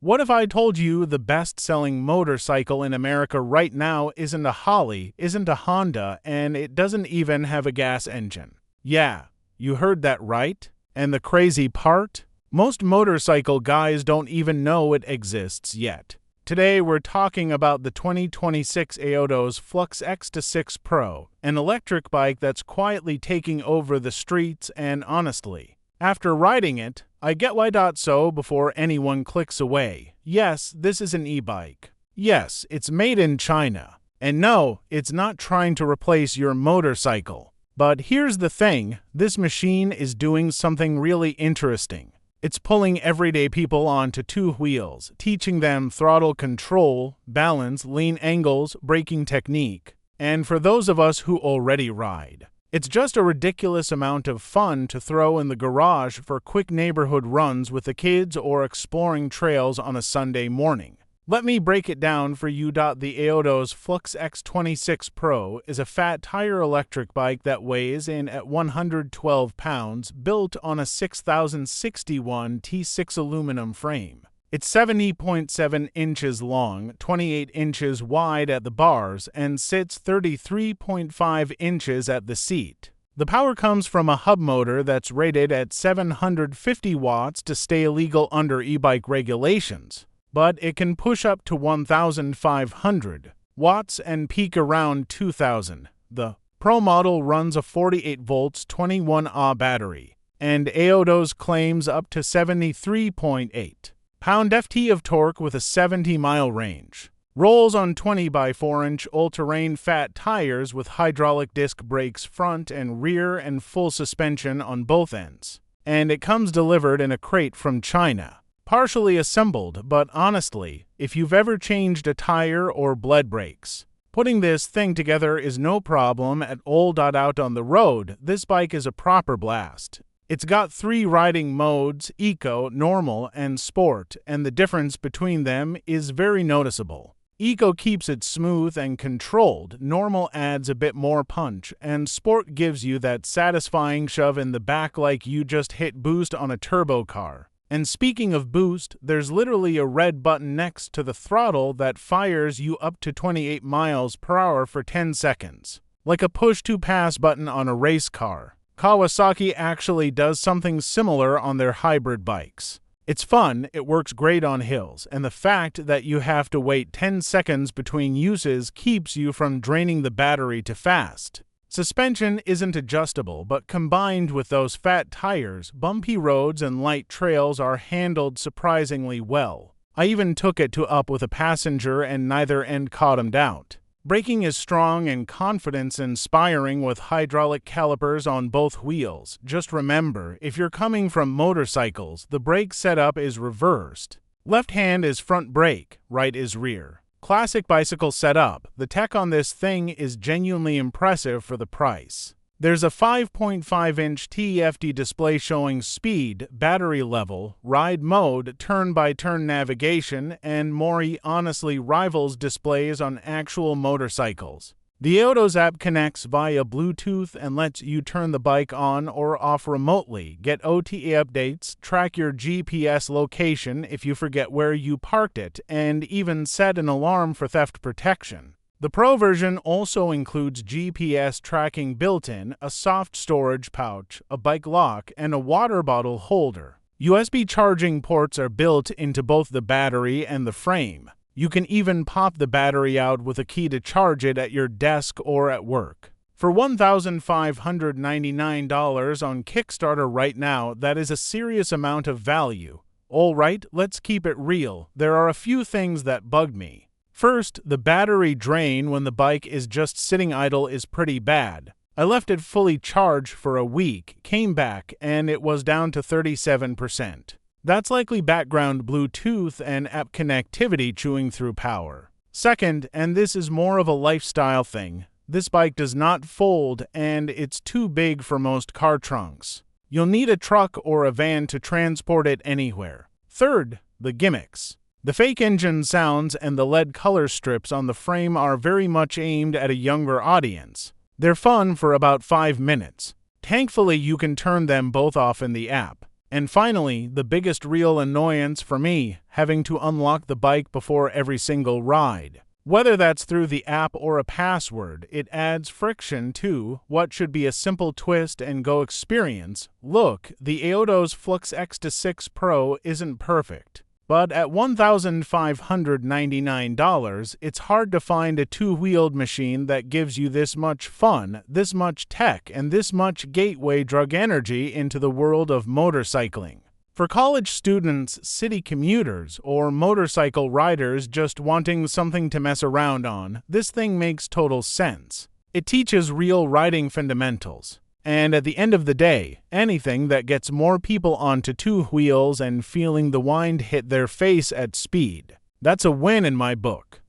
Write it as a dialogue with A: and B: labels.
A: What if I told you the best-selling motorcycle in America right now isn't a Harley, isn't a Honda, and it doesn't even have a gas engine? Yeah, you heard that right. And the crazy part? Most motorcycle guys don't even know it exists yet. Today we're talking about the 2026 Aotos Flux X26 Pro, an electric bike that's quietly taking over the streets, and honestly, after riding it, I get why. So before anyone clicks away, yes, this is an e-bike. Yes, it's made in China. And no, it's not trying to replace your motorcycle. But here's the thing, this machine is doing something really interesting. It's pulling everyday people onto two wheels, teaching them throttle control, balance, lean angles, braking technique. And for those of us who already ride, it's just a ridiculous amount of fun to throw in the garage for quick neighborhood runs with the kids or exploring trails on a Sunday morning. Let me break it down for you. The Aotos Flux X26 Pro is a fat tire electric bike that weighs in at 112 pounds, built on a 6061 T6 aluminum frame. It's 70.7 inches long, 28 inches wide at the bars, and sits 33.5 inches at the seat. The power comes from a hub motor that's rated at 750 watts to stay legal under e-bike regulations, but it can push up to 1,500 watts and peak around 2,000. The Pro model runs a 48 volts 21Ah battery, and Aotos claims up to 73.8 pound-ft of torque with a 70-mile range. Rolls on 20x4-inch all-terrain fat tires with hydraulic disc brakes front and rear and full suspension on both ends. And it comes delivered in a crate from China, partially assembled, but honestly, if you've ever changed a tire or bled brakes, putting this thing together is no problem at all. Out on the road, this bike is a proper blast. It's got 3 riding modes, Eco, Normal, and Sport, and the difference between them is very noticeable. Eco keeps it smooth and controlled, Normal adds a bit more punch, and Sport gives you that satisfying shove in the back like you just hit boost on a turbo car. And speaking of boost, there's literally a red button next to the throttle that fires you up to 28 miles per hour for 10 seconds. Like a push-to-pass button on a race car. Kawasaki actually does something similar on their hybrid bikes. It's fun, it works great on hills, and the fact that you have to wait 10 seconds between uses keeps you from draining the battery too fast. Suspension isn't adjustable, but combined with those fat tires, bumpy roads and light trails are handled surprisingly well. I even took it to up with a passenger and neither end caught out. Braking is strong and confidence-inspiring with hydraulic calipers on both wheels. Just remember, if you're coming from motorcycles, the brake setup is reversed. Left hand is front brake, right is rear. Classic bicycle setup. The tech on this thing is genuinely impressive for the price. There's a 5.5-inch TFT display showing speed, battery level, ride mode, turn-by-turn navigation, and more. Honestly rivals displays on actual motorcycles. The Aotos app connects via Bluetooth and lets you turn the bike on or off remotely, get OTA updates, track your GPS location if you forget where you parked it, and even set an alarm for theft protection. The Pro version also includes GPS tracking built-in, a soft storage pouch, a bike lock, and a water bottle holder. USB charging ports are built into both the battery and the frame. You can even pop the battery out with a key to charge it at your desk or at work. For $1,599 on Kickstarter right now, that is a serious amount of value. Alright, let's keep it real. There are a few things that bugged me. First, the battery drain when the bike is just sitting idle is pretty bad. I left it fully charged for a week, came back, and it was down to 37%. That's likely background Bluetooth and app connectivity chewing through power. Second, and this is more of a lifestyle thing, this bike does not fold and it's too big for most car trunks. You'll need a truck or a van to transport it anywhere. Third, the gimmicks. The fake engine sounds and the LED color strips on the frame are very much aimed at a younger audience. They're fun for about 5 minutes. Thankfully, you can turn them both off in the app. And finally, the biggest real annoyance for me, having to unlock the bike before every single ride. Whether that's through the app or a password, it adds friction to what should be a simple twist-and-go experience. Look, the Aotos Flux X26 Pro isn't perfect, but at $1,599, it's hard to find a two-wheeled machine that gives you this much fun, this much tech, and this much gateway drug energy into the world of motorcycling. For college students, city commuters, or motorcycle riders just wanting something to mess around on, this thing makes total sense. It teaches real riding fundamentals. And at the end of the day, anything that gets more people onto two wheels and feeling the wind hit their face at speed, that's a win in my book.